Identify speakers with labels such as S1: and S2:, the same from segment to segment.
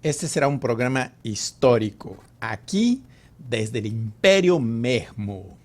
S1: Este será un programa histórico, aquí desde el Imperio mesmo.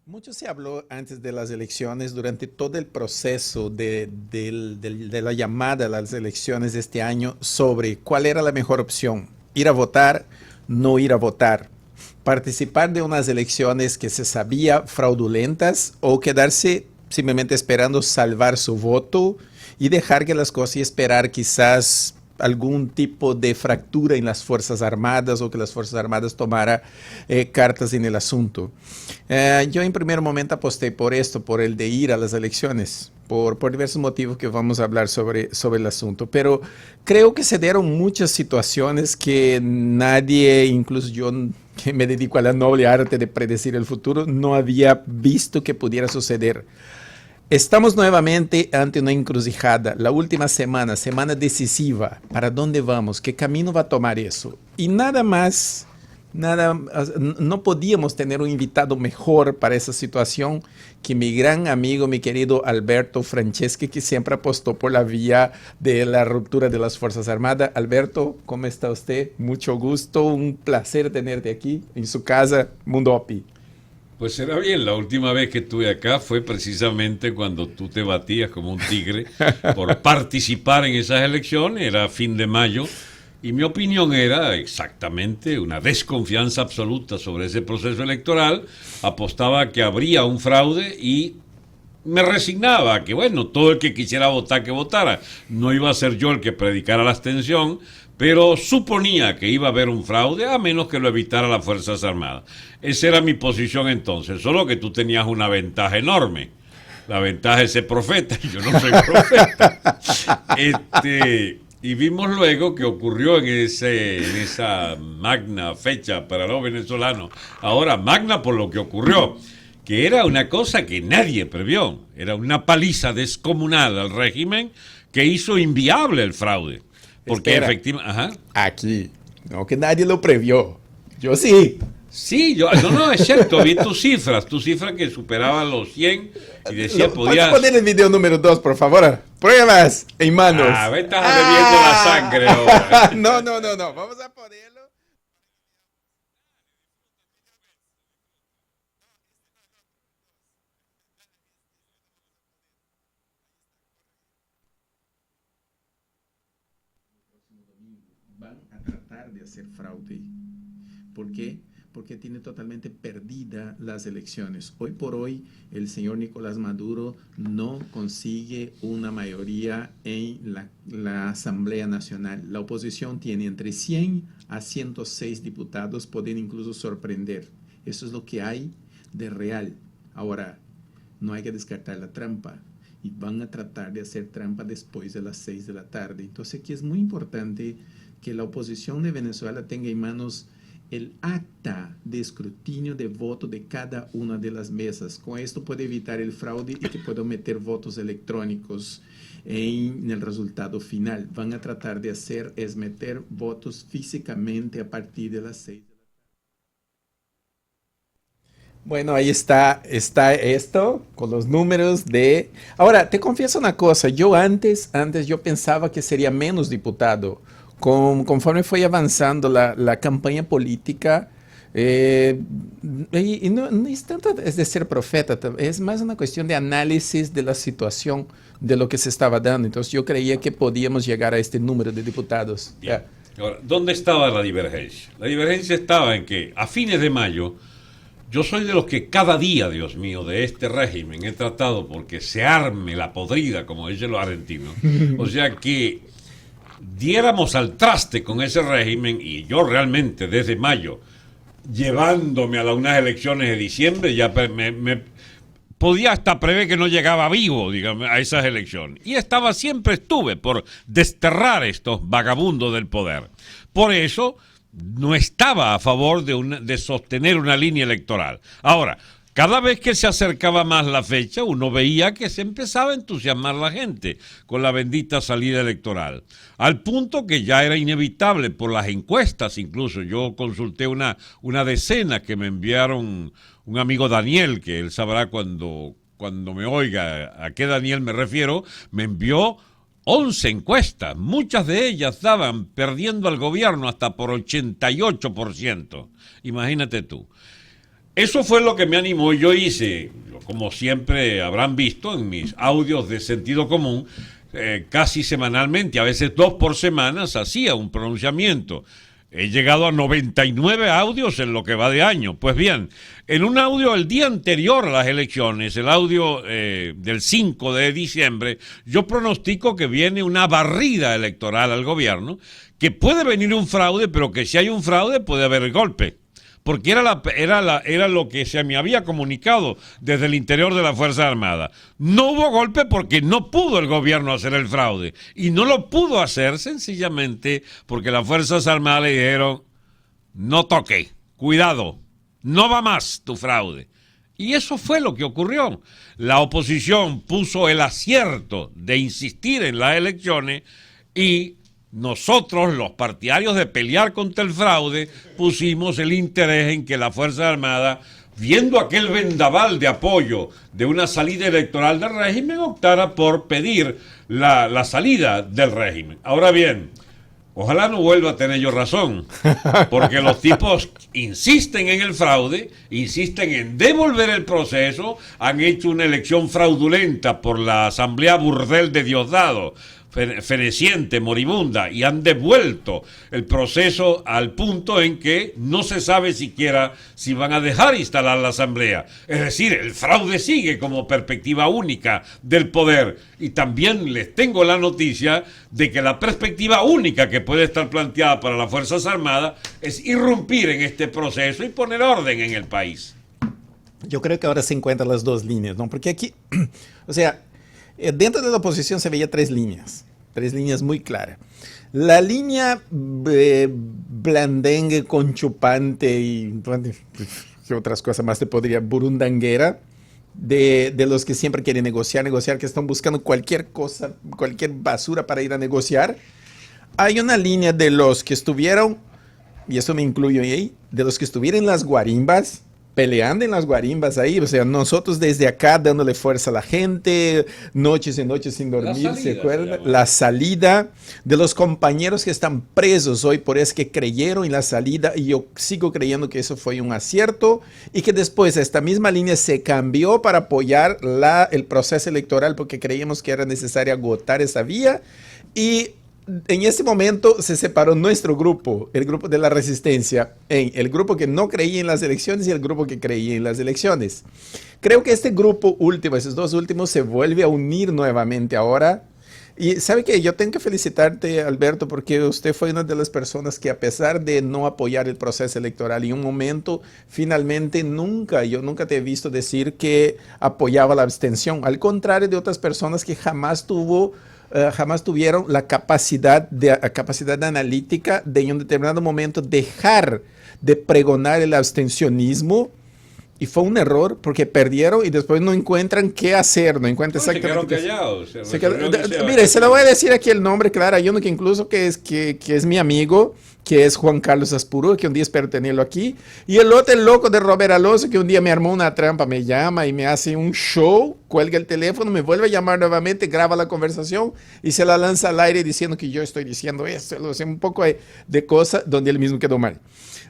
S1: Mucho se habló antes de las elecciones, durante todo el proceso de la llamada a las elecciones de este año, sobre cuál era la mejor opción, ir a votar, no ir a votar, participar de unas elecciones que se sabía fraudulentas o quedarse simplemente esperando salvar su voto y dejar que las cosas y esperar quizás algún tipo de fractura en las Fuerzas Armadas o que las Fuerzas Armadas tomara cartas en el asunto. Yo en primer momento aposté por esto, por el de ir a las elecciones, por diversos motivos que vamos a hablar sobre el asunto, pero creo que se dieron muchas situaciones que nadie, incluso yo que me dedico a la noble arte de predecir el futuro, no había visto que pudiera suceder. Estamos nuevamente ante una encrucijada, la última semana, semana decisiva. ¿Para dónde vamos? ¿Qué camino va a tomar eso? Y nada más, no podíamos tener un invitado mejor para esa situación que mi gran amigo, mi querido Alberto Franceschi, que siempre apostó por la vía de la ruptura de las Fuerzas Armadas. Alberto, ¿cómo está usted? Mucho gusto, un placer tenerte aquí en su casa, Mundo OPI.
S2: Pues será bien, la última vez que estuve acá fue precisamente cuando tú te batías como un tigre por participar en esas elecciones, era fin de mayo, y mi opinión era exactamente una desconfianza absoluta sobre ese proceso electoral, apostaba que habría un fraude y me resignaba a que, bueno, todo el que quisiera votar, que votara. No iba a ser yo el que predicara la abstención, pero suponía que iba a haber un fraude a menos que lo evitara las Fuerzas Armadas. Esa era mi posición entonces, solo que tú tenías una ventaja enorme. La ventaja es ser profeta, y yo no soy profeta. Y vimos luego que ocurrió en esa magna fecha para los venezolanos, ahora magna por lo que ocurrió, que era una cosa que nadie previó, era una paliza descomunal al régimen que hizo inviable el fraude. Porque efectivamente...
S1: Aquí, no que nadie lo previó. Yo sí.
S2: Sí, no, es cierto, vi tus cifras que superaban los 100 y decía, podías...
S1: ¿Puedes poner el video número 2, por favor? Pruebas en manos.
S2: Me estás bebiendo la sangre ahora.
S1: No, vamos a ponerlo. Van a tratar de hacer fraude. ¿Por qué? Porque tiene totalmente perdida las elecciones. Hoy por hoy, el señor Nicolás Maduro no consigue una mayoría en la Asamblea Nacional. La oposición tiene entre 100 a 106 diputados, pueden incluso sorprender. Eso es lo que hay de real. Ahora, no hay que descartar la trampa. Y van a tratar de hacer trampa después de las 6 de la tarde. Entonces, aquí es muy importante que la oposición de Venezuela tenga en manos el acta de escrutinio de voto de cada una de las mesas. Con esto puede evitar el fraude y que puedan meter votos electrónicos en el resultado final. Van a tratar de hacer es meter votos físicamente a partir de las 6. Bueno, ahí está esto con los números de... Ahora, te confieso una cosa, yo antes yo pensaba que sería menos diputado. Conforme fue avanzando la campaña política, y no es tanto es de ser profeta, es más una cuestión de análisis de la situación de lo que se estaba dando. Entonces yo creía que podíamos llegar a este número de diputados.
S2: Bien. Ahora, ¿dónde estaba la divergencia? La divergencia estaba en que a fines de mayo Yo soy de los que cada día, Dios mío, de este régimen he tratado porque se arme la podrida, como dicen los argentinos. O sea que diéramos al traste con ese régimen, y yo realmente desde mayo, llevándome a unas elecciones de diciembre, ya me podía hasta prever que no llegaba vivo, digamos, a esas elecciones. Y siempre estuve por desterrar estos vagabundos del poder. Por eso no estaba a favor de sostener una línea electoral. Ahora, cada vez que se acercaba más la fecha, uno veía que se empezaba a entusiasmar la gente con la bendita salida electoral, al punto que ya era inevitable por las encuestas. Incluso yo consulté una decena que me enviaron un amigo Daniel, que él sabrá cuando me oiga a qué Daniel me refiero. Me envió 11 encuestas, muchas de ellas daban perdiendo al gobierno hasta por 88%. Imagínate tú. Eso fue lo que me animó. Yo hice, como siempre habrán visto en mis audios de sentido común, casi semanalmente, a veces 2 por semana, hacía un pronunciamiento. He llegado a 99 audios en lo que va de año. Pues bien, en un audio el día anterior a las elecciones, el audio del 5 de diciembre, yo pronostico que viene una barrida electoral al gobierno, que puede venir un fraude, pero que si hay un fraude puede haber golpe. Porque era lo que se me había comunicado desde el interior de la Fuerza Armada. No hubo golpe porque no pudo el gobierno hacer el fraude. Y no lo pudo hacer sencillamente porque las Fuerzas Armadas le dijeron: no toque, cuidado, no va más tu fraude. Y eso fue lo que ocurrió. La oposición puso el acierto de insistir en las elecciones, y nosotros, los partidarios de pelear contra el fraude, pusimos el interés en que la Fuerza Armada, viendo aquel vendaval de apoyo de una salida electoral del régimen, optara por pedir la salida del régimen. Ahora bien, ojalá no vuelva a tener yo razón, porque los tipos insisten en el fraude, insisten en devolver el proceso, han hecho una elección fraudulenta por la Asamblea Burdel de Diosdado, feneciente, moribunda, y han devuelto el proceso al punto en que no se sabe siquiera si van a dejar instalar la asamblea. Es decir, el fraude sigue como perspectiva única del poder. Y también les tengo la noticia de que la perspectiva única que puede estar planteada para las Fuerzas Armadas es irrumpir en este proceso y poner orden en el país.
S1: Yo creo que ahora se encuentran las dos líneas, ¿no? Porque aquí, o sea, dentro de la oposición se veía tres líneas muy claras. La línea blandengue, conchupante y ¿qué otras cosas más te podría? Burundanguera, de los que siempre quieren negociar, que están buscando cualquier cosa, cualquier basura para ir a negociar. Hay una línea de los que estuvieron, y eso me incluyo ahí, de los que estuvieron en las guarimbas, peleando en las guarimbas ahí, o sea, nosotros desde acá dándole fuerza a la gente, noches y noches sin dormir, ¿se acuerdan? La salida de los compañeros que están presos hoy por eso, que creyeron en la salida, y yo sigo creyendo que eso fue un acierto, y que después esta misma línea se cambió para apoyar el proceso electoral, porque creíamos que era necesario agotar esa vía, y en ese momento se separó nuestro grupo, el grupo de la resistencia, en el grupo que no creía en las elecciones y el grupo que creía en las elecciones. Creo que este grupo último, esos dos últimos, se vuelve a unir nuevamente ahora. Y ¿sabe qué? Yo tengo que felicitarte, Alberto, porque usted fue una de las personas que, a pesar de no apoyar el proceso electoral en un momento, finalmente yo nunca te he visto decir que apoyaba la abstención. Al contrario de otras personas que jamás tuvieron la capacidad analítica de en un determinado momento dejar de pregonar el abstencionismo, y fue un error porque perdieron y después no encuentran qué hacer, no encuentran exactamente
S2: se quedaron
S1: callados. Mire, se lo voy a decir aquí el nombre, claro, hay uno que incluso que es mi amigo, que es Juan Carlos Aspuro, que un día espero tenerlo aquí, y el otro, el loco de Robert Alonso, que un día me armó una trampa, me llama y me hace un show, cuelga el teléfono, me vuelve a llamar nuevamente, graba la conversación y se la lanza al aire diciendo que yo estoy diciendo esto, un poco de cosas donde él mismo quedó mal.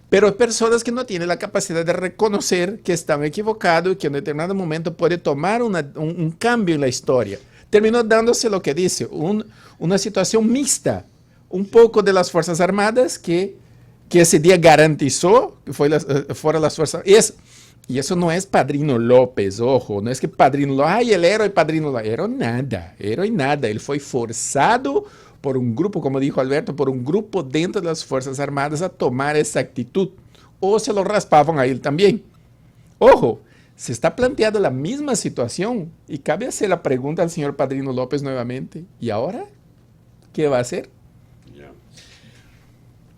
S1: Pero personas que no tienen la capacidad de reconocer que están equivocados y que en determinado momento puede tomar un cambio en la historia. Terminó dándose lo que dice, una situación mixta, un poco de las Fuerzas Armadas que ese día garantizó que fueron las Fuerzas. Y eso no es Padrino López, ojo, no es que Padrino López, ay, el héroe Padrino López, héroe nada, él fue forzado por un grupo, como dijo Alberto, por un grupo dentro de las Fuerzas Armadas a tomar esa actitud, o se lo raspaban a él también. Ojo, se está planteando la misma situación y cabe hacer la pregunta al señor Padrino López nuevamente, ¿y ahora qué va a hacer?
S2: Ya.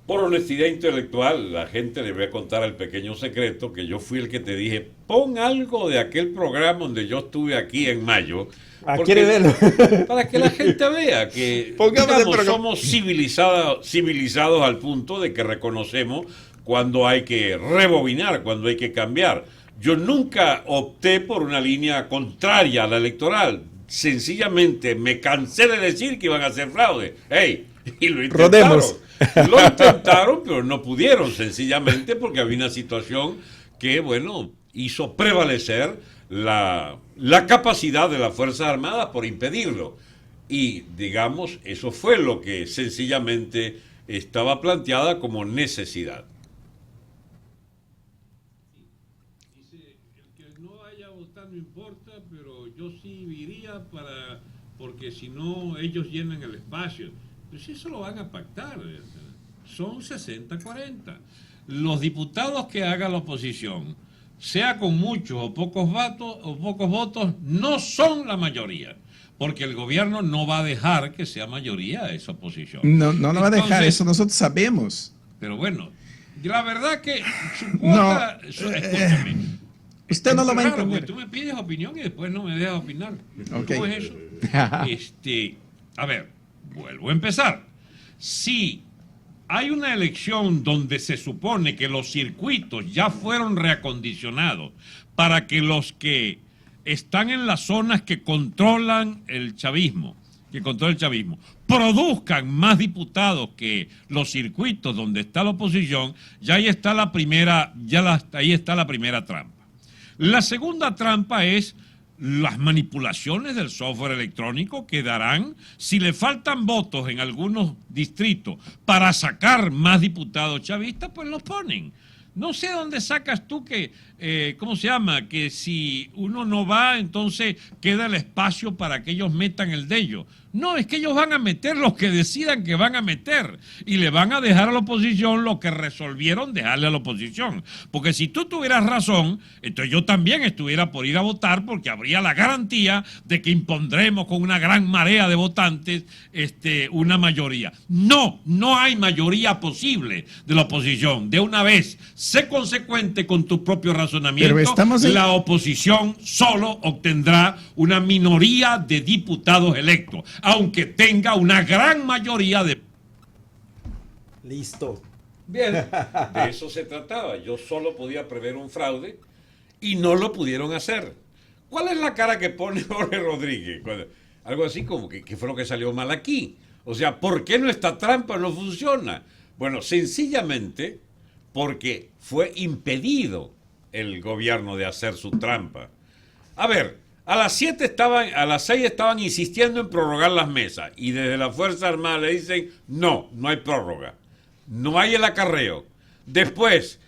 S2: Por honestidad intelectual, la gente le voy a contar el pequeño secreto que yo fui el que te dije, pon algo de aquel programa donde yo estuve aquí en mayo.
S1: ¿Quiere verlo?
S2: Para que la gente vea que digamos, somos civilizados al punto de que reconocemos cuando hay que rebobinar, cuando hay que cambiar. Yo nunca opté por una línea contraria a la electoral. Sencillamente me cansé de decir que iban a hacer fraude. ¡Ey! Y lo intentaron.
S1: Rodemos.
S2: Lo intentaron, pero no pudieron, sencillamente porque había una situación que, bueno, hizo prevalecer la capacidad de las Fuerzas Armadas por impedirlo. Y, digamos, eso fue lo que sencillamente estaba planteada como necesidad.
S3: Dice, el que no vaya a votar no importa, pero yo sí iría porque si no ellos llenan el espacio. Pues eso lo van a pactar. Son 60-40. Los diputados que haga la oposición, sea con muchos o pocos votos, no son la mayoría. Porque el gobierno no va a dejar que sea mayoría esa oposición.
S1: No va a dejar, eso nosotros sabemos.
S3: Pero bueno, la verdad que su cuota, escúchame.
S1: Usted no lo va a
S3: Claro,
S1: entender.
S3: porque tú me pides opinión y después no me dejas opinar.
S1: Okay.
S3: ¿Cómo es eso? A ver, vuelvo a empezar. Si hay una elección donde se supone que los circuitos ya fueron reacondicionados para que los que están en las zonas que controlan el chavismo, produzcan más diputados que los circuitos donde está la oposición, ya ahí está la primera, ahí está la primera trampa. La segunda trampa es las manipulaciones del software electrónico que darán, si le faltan votos en algunos distritos para sacar más diputados chavistas, pues los ponen. No sé dónde sacas tú que, ¿cómo se llama? Que si uno no va, entonces queda el espacio para que ellos metan el de ellos. No, es que ellos van a meter los que decidan que van a meter y le van a dejar a la oposición lo que resolvieron dejarle a la oposición. Porque si tú tuvieras razón, entonces yo también estuviera por ir a votar porque habría la garantía de que impondremos con una gran marea de votantes una mayoría. No, no hay mayoría posible de la oposición. De una vez, sé consecuente con tu propio razonamiento, la oposición solo obtendrá una minoría de diputados electos, aunque tenga una gran mayoría de...
S1: Listo.
S2: Bien, de eso se trataba. Yo solo podía prever un fraude y no lo pudieron hacer. ¿Cuál es la cara que pone Jorge Rodríguez? Algo así como que fue lo que salió mal aquí. O sea, ¿por qué nuestra trampa no funciona? Bueno, sencillamente porque fue impedido el gobierno de hacer su trampa. A ver, a las 6 estaban insistiendo en prorrogar las mesas y desde la Fuerza Armada le dicen no hay prórroga, no hay el acarreo. Después,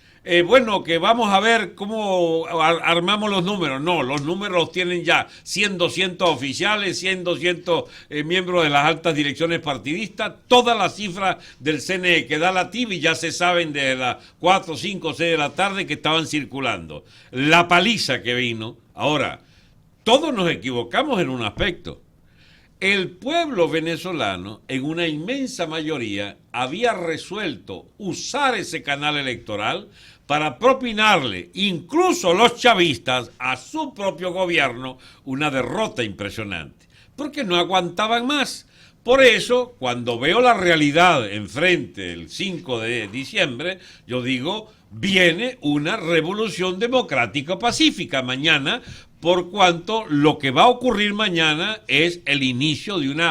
S2: bueno, que vamos a ver cómo armamos los números. No, los números los tienen ya 100, 200 oficiales, 100, 200 miembros de las altas direcciones partidistas, todas las cifras del CNE que da la TIB ya se saben desde las 4, 5, 6 de la tarde que estaban circulando. La paliza que vino. Ahora, todos nos equivocamos en un aspecto. El pueblo venezolano, en una inmensa mayoría, había resuelto usar ese canal electoral para propinarle, incluso los chavistas, a su propio gobierno, una derrota impresionante, porque no aguantaban más. Por eso, cuando veo la realidad enfrente el 5 de diciembre, yo digo, viene una revolución democrática pacífica mañana, por cuanto lo que va a ocurrir mañana es el inicio de un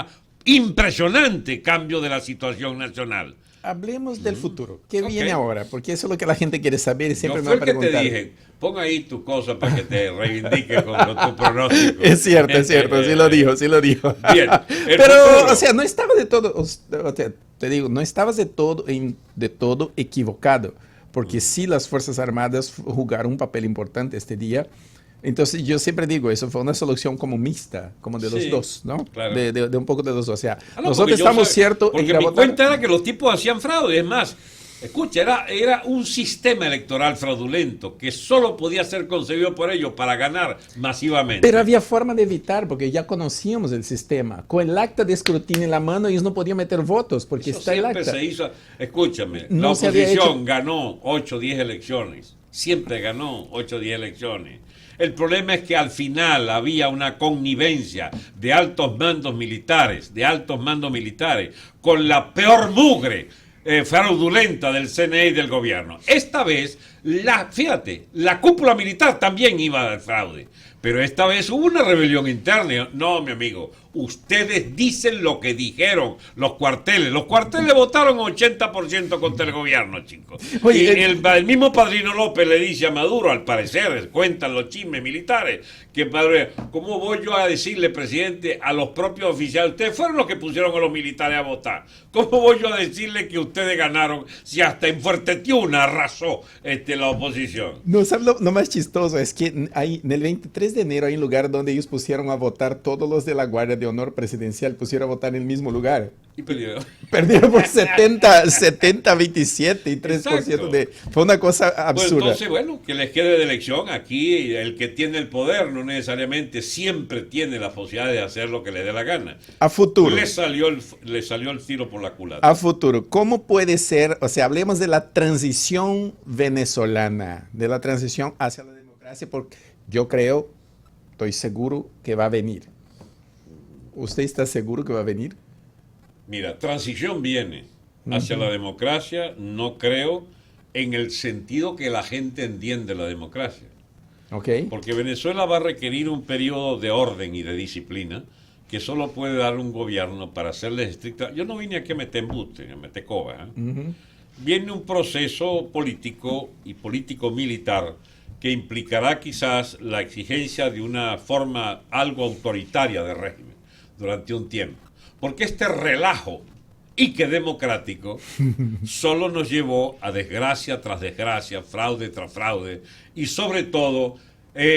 S2: impresionante cambio de la situación nacional.
S1: Hablemos del futuro. ¿Qué viene ahora? Porque eso es lo que la gente quiere saber y siempre
S2: no
S1: me
S2: fue
S1: va a
S2: el que
S1: preguntar.
S2: te dije, pon ahí tu cosa para que te reivindiques con tu pronóstico.
S1: Es cierto, sí lo dijo.
S2: Bien.
S1: Pero, futuro. O sea, no estaba de todo, o sea, te digo, no estabas de todo equivocado. porque sí las Fuerzas Armadas jugaron un papel importante este día. Entonces yo siempre digo, eso fue una solución como mixta, como de los
S2: Sí,
S1: dos, ¿no?
S2: claro.
S1: De un poco de los dos. O sea,
S2: Ah, no,
S1: nosotros
S2: porque yo
S1: estamos
S2: sé-
S1: ciertos en
S2: Porque
S1: ir a
S2: mi
S1: votar.
S2: cuenta era que los tipos hacían fraude. Es más, escucha, era un sistema electoral fraudulento que solo podía ser concebido por ellos para ganar masivamente.
S1: Pero había forma de evitar, porque ya conocíamos el sistema. Con el acta de escrutinio en la mano, ellos no podían meter votos, porque
S2: Eso
S1: está el
S2: siempre
S1: acta.
S2: se hizo. Escúchame,
S1: No
S2: la
S1: se había
S2: oposición
S1: hecho.
S2: ganó 8 o 10 elecciones. Siempre ganó 8 o 10 elecciones. El problema es que al final había una connivencia de altos mandos militares, con la peor mugre fraudulenta del CNE y del gobierno. Esta vez, fíjate, la cúpula militar también iba al fraude. Pero esta vez hubo una rebelión interna. No, mi amigo, ustedes dicen lo que dijeron los cuarteles. Los cuarteles votaron 80% contra el gobierno, chicos.
S1: Oye,
S2: Y el mismo Padrino López le dice a Maduro, al parecer, cuentan los chismes militares, que padre, ¿cómo voy yo a decirle, presidente, a los propios oficiales? Ustedes fueron los que pusieron a los militares a votar. ¿Cómo voy yo a decirle que ustedes ganaron si hasta en Fuerte Tiuna arrasó la oposición?
S1: No, ¿sabes lo más chistoso? Es que hay, en el 23 de enero hay un lugar donde ellos pusieron a votar, todos los de la Guardia de Honor Presidencial pusieron a votar en el mismo lugar.
S2: Y perdieron.
S1: Perdieron por 70, 27 y 3%
S2: Exacto.
S1: de... Fue una cosa
S2: Pues
S1: absurda.
S2: entonces, bueno, que les quede de elección. Aquí el que tiene el poder no necesariamente siempre tiene la posibilidad de hacer lo que le dé la gana.
S1: A futuro.
S2: Le salió el tiro por la culata.
S1: A futuro, ¿cómo puede ser? O sea, hablemos de la transición venezolana, de la transición hacia la democracia, porque yo creo, estoy seguro que va a venir. ¿Usted está seguro que va a venir?
S2: Mira, transición viene hacia la democracia, no creo, en el sentido que la gente entiende la democracia.
S1: ¿Ok?
S2: Porque Venezuela va a requerir un periodo de orden y de disciplina que solo puede dar un gobierno para hacerles estricta. Yo no vine aquí a meter embuste, a meter coba. Viene un proceso político y político-militar que implicará quizás la exigencia de una forma algo autoritaria de régimen durante un tiempo. Porque este relajo y que democrático solo nos llevó a desgracia tras desgracia, fraude tras fraude y sobre todo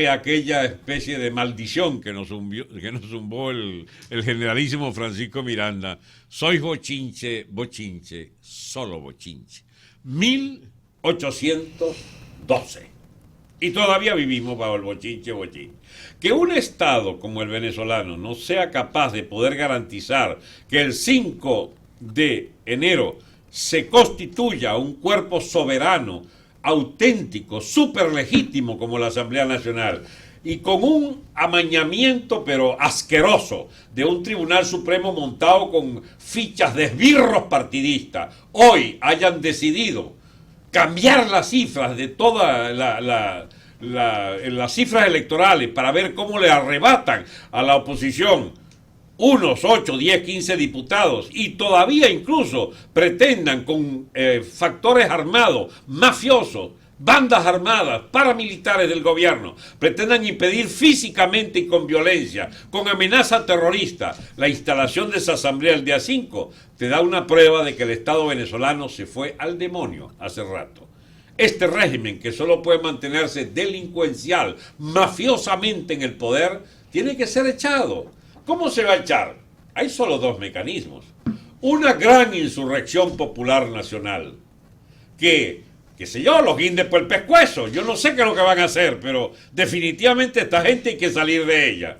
S2: aquella especie de maldición que nos zumbó el generalísimo Francisco Miranda. Sois bochinche, bochinche, solo bochinche. 1812. Y todavía vivimos bajo el bochinche, bochinche. Que un Estado como el venezolano no sea capaz de poder garantizar que el 5 de enero se constituya un cuerpo soberano, auténtico, súper legítimo como la Asamblea Nacional, y con un amañamiento pero asqueroso de un Tribunal Supremo montado con fichas de esbirros partidistas, hoy hayan decidido cambiar las cifras de todas las cifras electorales para ver cómo le arrebatan a la oposición unos 8, 10, 15 diputados y todavía incluso pretendan con factores armados, mafiosos, bandas armadas, paramilitares del gobierno, pretendan impedir físicamente y con violencia, con amenaza terrorista, la instalación de esa asamblea el día 5, te da una prueba de que el Estado venezolano se fue al demonio hace rato. Este régimen, que solo puede mantenerse delincuencial, mafiosamente en el poder, tiene que ser echado. ¿Cómo se va a echar? Hay solo dos mecanismos. Una gran insurrección popular nacional, qué sé yo, los guindes por el pescuezo. Yo no sé qué es lo que van a hacer, pero definitivamente esta gente hay que salir de ella.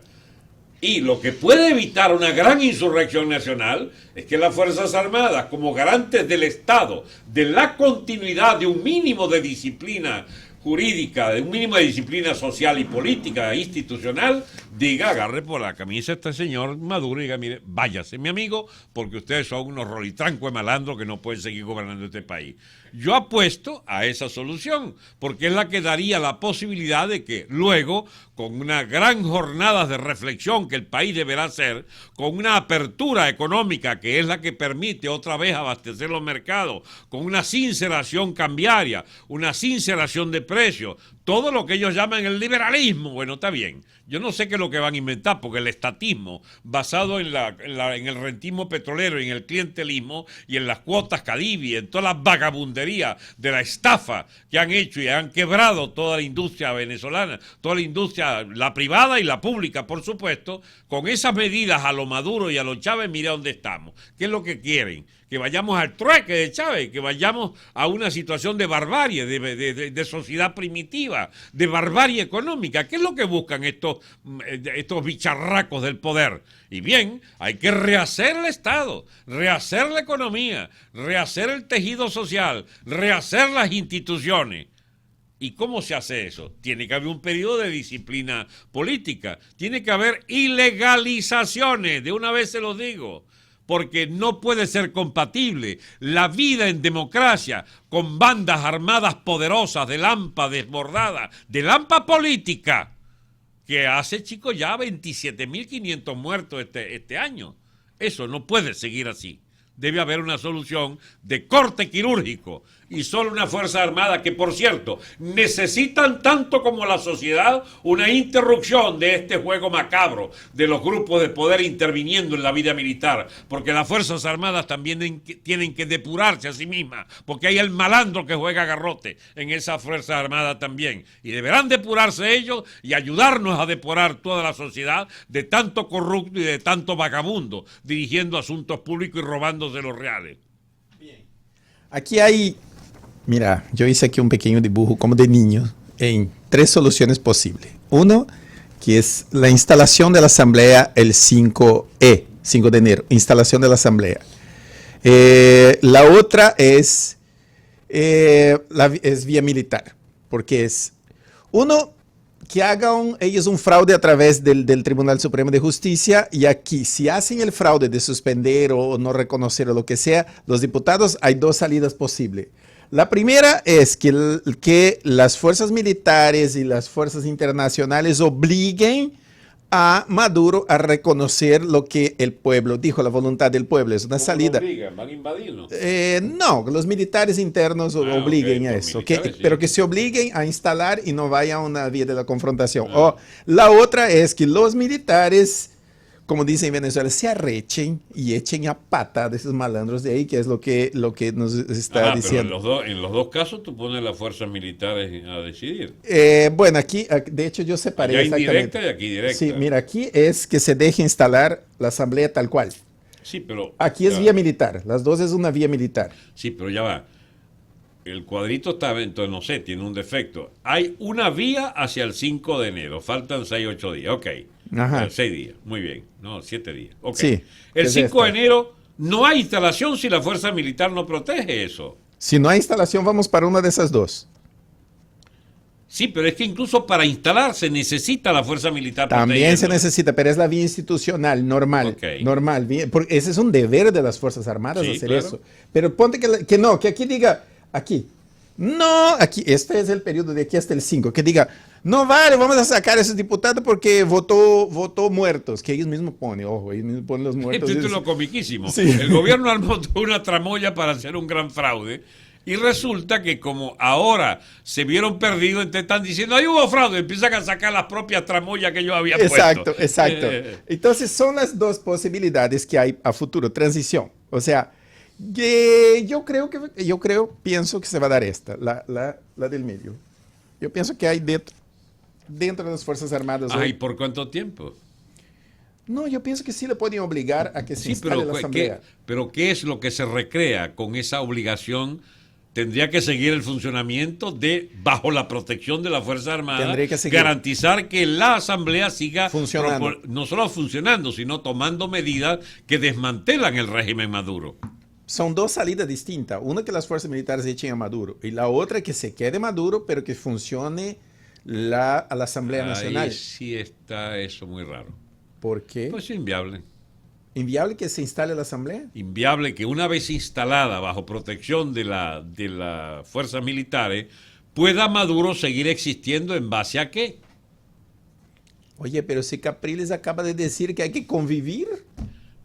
S2: Y lo que puede evitar una gran insurrección nacional es que las Fuerzas Armadas, como garantes del Estado, de la continuidad de un mínimo de disciplina jurídica, de un mínimo de disciplina social y política e institucional, diga, agarre por la camisa a este señor Maduro y diga, mire, váyase mi amigo, porque ustedes son unos rolitrancos de malandros que no pueden seguir gobernando este país. Yo apuesto a esa solución, porque es la que daría la posibilidad de que luego, con una gran jornada de reflexión que el país deberá hacer, con una apertura económica que es la que permite otra vez abastecer los mercados, con una sinceración cambiaria, una sinceración de precios, todo lo que ellos llaman el liberalismo. Bueno, está bien. Yo no sé qué es lo que van a inventar, porque el estatismo, basado en el rentismo petrolero, en el clientelismo y en las cuotas Cadivi, en toda la vagabundería de la estafa que han hecho y han quebrado toda la industria venezolana, toda la industria, la privada y la pública, por supuesto, con esas medidas a lo Maduro y a lo Chávez, mira dónde estamos. ¿Qué es lo que quieren? Que vayamos al trueque de Chávez, que vayamos a una situación de barbarie, de sociedad primitiva, de barbarie económica. ¿Qué es lo que buscan estos bicharracos del poder? Y bien, hay que rehacer el Estado, rehacer la economía, rehacer el tejido social, rehacer las instituciones. ¿Y cómo se hace eso? Tiene que haber un periodo de disciplina política, tiene que haber ilegalizaciones, de una vez se los digo, porque no puede ser compatible la vida en democracia con bandas armadas poderosas de lampa desbordada, de lampa política, que hace, chicos, ya 27.500 muertos este año. Eso no puede seguir así. Debe haber una solución de corte quirúrgico y solo una Fuerza Armada que, por cierto, necesitan tanto como la sociedad una interrupción de este juego macabro de los grupos de poder interviniendo en la vida militar, porque las Fuerzas Armadas también tienen que depurarse a sí mismas, porque hay el malandro que juega garrote en esa Fuerza Armada también, y deberán depurarse ellos y ayudarnos a depurar toda la sociedad de tanto corrupto y de tanto vagabundo dirigiendo asuntos públicos y robándose los reales.
S1: Aquí hay, mira, yo hice aquí un pequeño dibujo como de niño en 3 soluciones posibles. Uno, que es la instalación de la asamblea el 5 de enero, instalación de la asamblea. La otra es vía militar, porque es, uno, que hagan ellos un fraude a través del Tribunal Supremo de Justicia, y aquí, si hacen el fraude de suspender o no reconocer o lo que sea, los diputados, hay 2 salidas posibles. La primera es que las fuerzas militares y las fuerzas internacionales obliguen a Maduro a reconocer lo que el pueblo dijo, la voluntad del pueblo. Es una salida.
S2: Obligan? ¿Van a invadirlo?
S1: No, los militares internos obliguen a eso, sí. Pero que se obliguen a instalar y no vaya a una vía de la confrontación. O la otra es que los militares, como dicen en Venezuela, se arrechen y echen a pata de esos malandros de ahí, que es lo que nos está diciendo.
S2: Pero en los dos casos tú pones las fuerzas militares a decidir.
S1: Bueno, aquí, de hecho, yo separé
S2: allá indirecta y aquí directa.
S1: Sí, mira, aquí es que se deje instalar la asamblea tal cual.
S2: Sí, pero...
S1: Aquí es vía militar, las 2 es una vía militar.
S2: Sí, pero ya va. El cuadrito está, entonces no sé, tiene un defecto. Hay una vía hacia el 5 de enero, faltan 6-8 días, ok.
S1: Ajá.
S2: 6 días, muy bien. No, 7 días. Ok.
S1: Sí,
S2: el 5 de enero no hay instalación si la fuerza militar no protege eso.
S1: Si no hay instalación, vamos para una de esas 2.
S2: Sí, pero es que incluso para instalar se necesita la fuerza militar.
S1: También se necesita, pero es la vía institucional, normal.
S2: Okay.
S1: Normal, porque ese es un deber de las Fuerzas Armadas,
S2: sí,
S1: hacer
S2: claro.
S1: eso. Pero ponte que no, que aquí diga, aquí. No, aquí, este es el periodo de aquí hasta el 5, que diga, no vale, vamos a sacar a esos diputados porque votó muertos, que ellos mismos ponen, ojo, ellos mismos ponen los muertos.
S2: Esto es lo comiquísimo.
S1: Sí.
S2: El gobierno armó una tramoya para hacer un gran fraude y resulta que como ahora se vieron perdidos, entonces están diciendo, ahí hubo fraude, empiezan a sacar las propias tramoyas que ellos habían puesto.
S1: Exacto. Entonces son las 2 posibilidades que hay a futuro, transición. O sea, pienso que se va a dar esta, la del medio. Yo pienso que hay dentro de las Fuerzas Armadas.
S2: ¿Y por cuánto tiempo?
S1: No, yo pienso que sí le pueden obligar a que se instale la asamblea.
S2: Pero ¿qué es lo que se recrea con esa obligación? Tendría que seguir el funcionamiento bajo la protección de la Fuerza Armada, garantizar que la asamblea siga
S1: funcionando.
S2: No solo funcionando, sino tomando medidas que desmantelan el régimen Maduro.
S1: Son 2 salidas distintas. Una que las fuerzas militares echen a Maduro y la otra que se quede Maduro, pero que funcione a la Asamblea Nacional.
S2: Ahí sí está eso muy raro.
S1: ¿Por qué?
S2: Pues inviable.
S1: ¿Inviable que se instale la Asamblea?
S2: Inviable que una vez instalada bajo protección de las fuerzas militares, pueda Maduro seguir existiendo en base a qué.
S1: Oye, pero si Capriles acaba de decir que hay que convivir.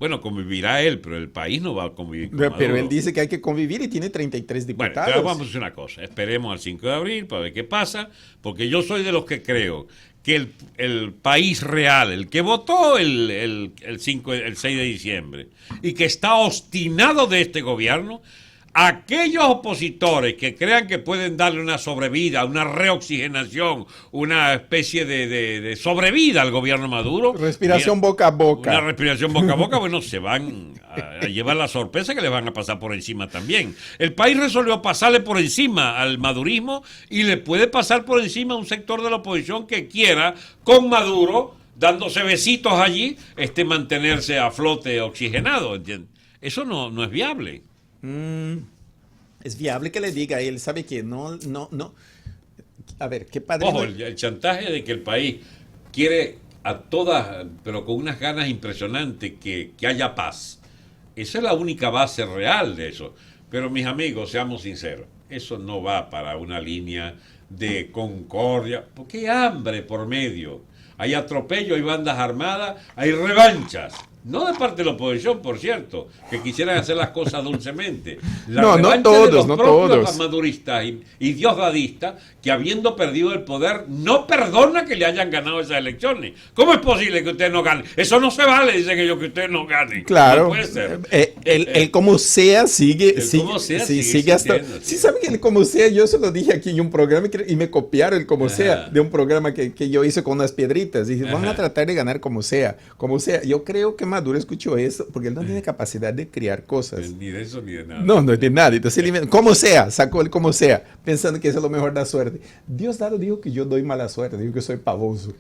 S2: Bueno, convivirá él, pero el país no va a convivir con
S1: Pero
S2: Maduro.
S1: él dice que hay que convivir y tiene 33
S2: Bueno,
S1: diputados.
S2: pero vamos a hacer una cosa. Esperemos al 5 de abril para ver qué pasa, porque yo soy de los que creo que el país real, el que votó el 6 de diciembre y que está obstinado de este gobierno, aquellos opositores que crean que pueden darle una sobrevida, una reoxigenación, una especie de sobrevida al gobierno Maduro.
S1: Respiración
S2: mira,
S1: boca a boca.
S2: Una respiración boca a boca, bueno, se van a llevar la sorpresa que le van a pasar por encima también. El país resolvió pasarle por encima al madurismo y le puede pasar por encima a un sector de la oposición que quiera, con Maduro, dándose besitos allí, mantenerse a flote oxigenado, ¿entiendes? Eso no es viable.
S1: Es viable que le diga a él, sabe que no. A ver, qué padre.
S2: Ojo, el chantaje de que el país quiere a todas, pero con unas ganas impresionantes, que haya paz. Esa es la única base real de eso. Pero mis amigos, seamos sinceros, eso no va para una línea de concordia, porque hay hambre por medio. Hay atropello, hay bandas armadas, hay revanchas. No de parte de la oposición, por cierto, que quisieran hacer las cosas dulcemente.
S1: No
S2: revancha
S1: todos,
S2: de los
S1: no
S2: propios
S1: todos.
S2: maduristas y diosdadistas que, habiendo perdido el poder, no perdona que le hayan ganado esas elecciones. ¿Cómo es posible que ustedes no ganen? Eso no se vale, dicen ellos, que ustedes no ganen.
S1: Claro.
S2: No puede ser.
S1: El como sea sigue.
S2: El
S1: sigue
S2: como sea
S1: sí,
S2: sigue
S1: hasta.
S2: existiendo,
S1: Sí,
S2: sí.
S1: sabe que el como sea, yo se lo dije aquí en un programa y me copiaron el como sea de un programa que yo hice con unas piedritas. Dije, van a tratar de ganar como sea. Como sea. Yo creo que Maduro escuchó eso porque él no tiene capacidad de crear cosas.
S2: Ni de eso ni de nada.
S1: No es de nada. Entonces, como sea, sacó el como sea, pensando que eso es lo mejor da suerte. Diosdado dijo que yo doy mala suerte, dijo que soy pavoso.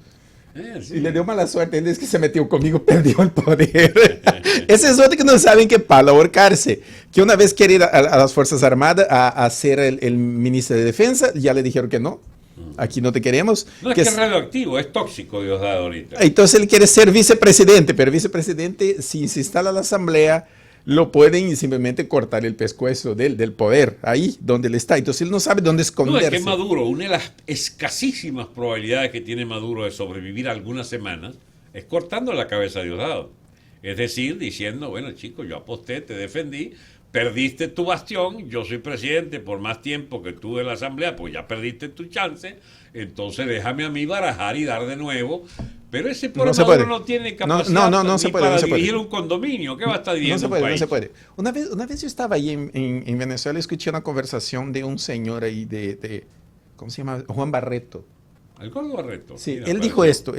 S2: Sí.
S1: Y le dio mala suerte, él es que se metió conmigo, perdió el poder. Ese es otro que no saben que para ahorcarse, que una vez quiere ir a las Fuerzas Armadas a ser el ministro de Defensa, ya le dijeron que no. Aquí no te queremos.
S2: No es que es radioactivo, es tóxico, Diosdado, ahorita.
S1: Entonces él quiere ser vicepresidente, pero vicepresidente, si se instala la asamblea, lo pueden simplemente cortar el pescuezo del poder, ahí donde él está. Entonces él no sabe dónde
S2: No,
S1: esconderse.
S2: es que Maduro, una de las escasísimas probabilidades que tiene Maduro de sobrevivir algunas semanas es cortando la cabeza a Diosdado. Es decir, diciendo, bueno, chicos, yo aposté, te defendí, perdiste tu bastión, yo soy presidente por más tiempo que tú de la asamblea, pues ya perdiste tu chance, entonces déjame a mí barajar y dar de nuevo. Pero ese pobre Maduro no tiene capacidad
S1: no se puede,
S2: para
S1: no se puede.
S2: dirigir un condominio. ¿Qué va a estar dirigiendo
S1: No se puede,
S2: un país?
S1: no se puede. Una vez yo estaba ahí en Venezuela, escuché una conversación de un señor ahí ¿cómo se llama? Juan Barreto.
S2: El gordo Barreto.
S1: Sí,
S2: Mira,
S1: él
S2: parece.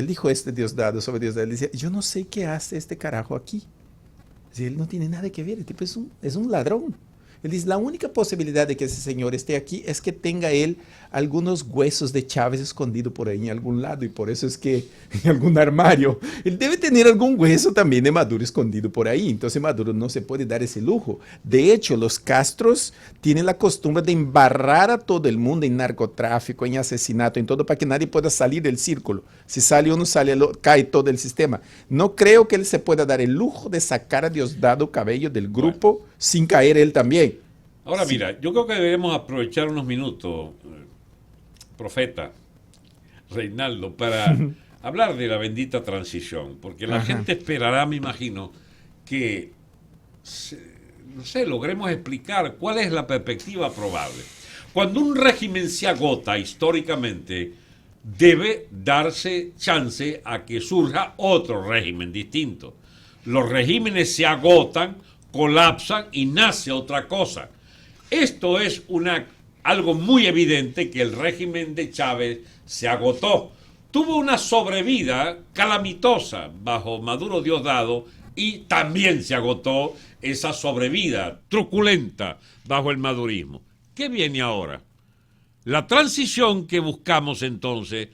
S1: dijo esto, Diosdado, sobre Diosdado. Él decía, yo no sé qué hace este carajo aquí. Si él no tiene nada que ver, el tipo es un ladrón. Él dice, la única posibilidad de que ese señor esté aquí es que tenga él algunos huesos de Chávez escondidos por ahí en algún lado, y por eso es que en algún armario él debe tener algún hueso también de Maduro escondido por ahí. Entonces Maduro no se puede dar ese lujo. De hecho, los Castros tienen la costumbre de embarrar a todo el mundo en narcotráfico, en asesinato, en todo, para que nadie pueda salir del círculo. Si sale uno, cae todo el sistema. No creo que él se pueda dar el lujo de sacar a Diosdado Cabello del grupo sin caer él también.
S2: Ahora mira, yo creo que debemos aprovechar unos minutos, profeta Reinaldo, para hablar de la bendita transición, porque la gente esperará, me imagino, que, no sé, logremos explicar cuál es la perspectiva probable. Cuando un régimen se agota históricamente, debe darse chance a que surja otro régimen distinto. Los regímenes se agotan, colapsan y nace otra cosa. Esto es algo muy evidente, que el régimen de Chávez se agotó. Tuvo una sobrevida calamitosa bajo Maduro Diosdado y también se agotó esa sobrevida truculenta bajo el madurismo. ¿Qué viene ahora? La transición que buscamos entonces,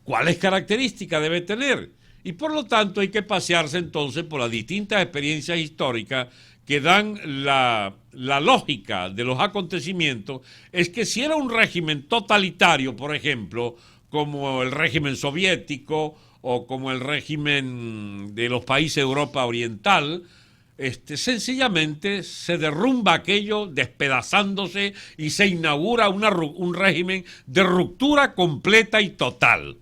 S2: ¿cuáles características debe tener? Y por lo tanto hay que pasearse entonces por las distintas experiencias históricas que dan la lógica de los acontecimientos. Es que si era un régimen totalitario, por ejemplo, como el régimen soviético o como el régimen de los países de Europa Oriental, sencillamente se derrumba aquello despedazándose y se inaugura un régimen de ruptura completa y total.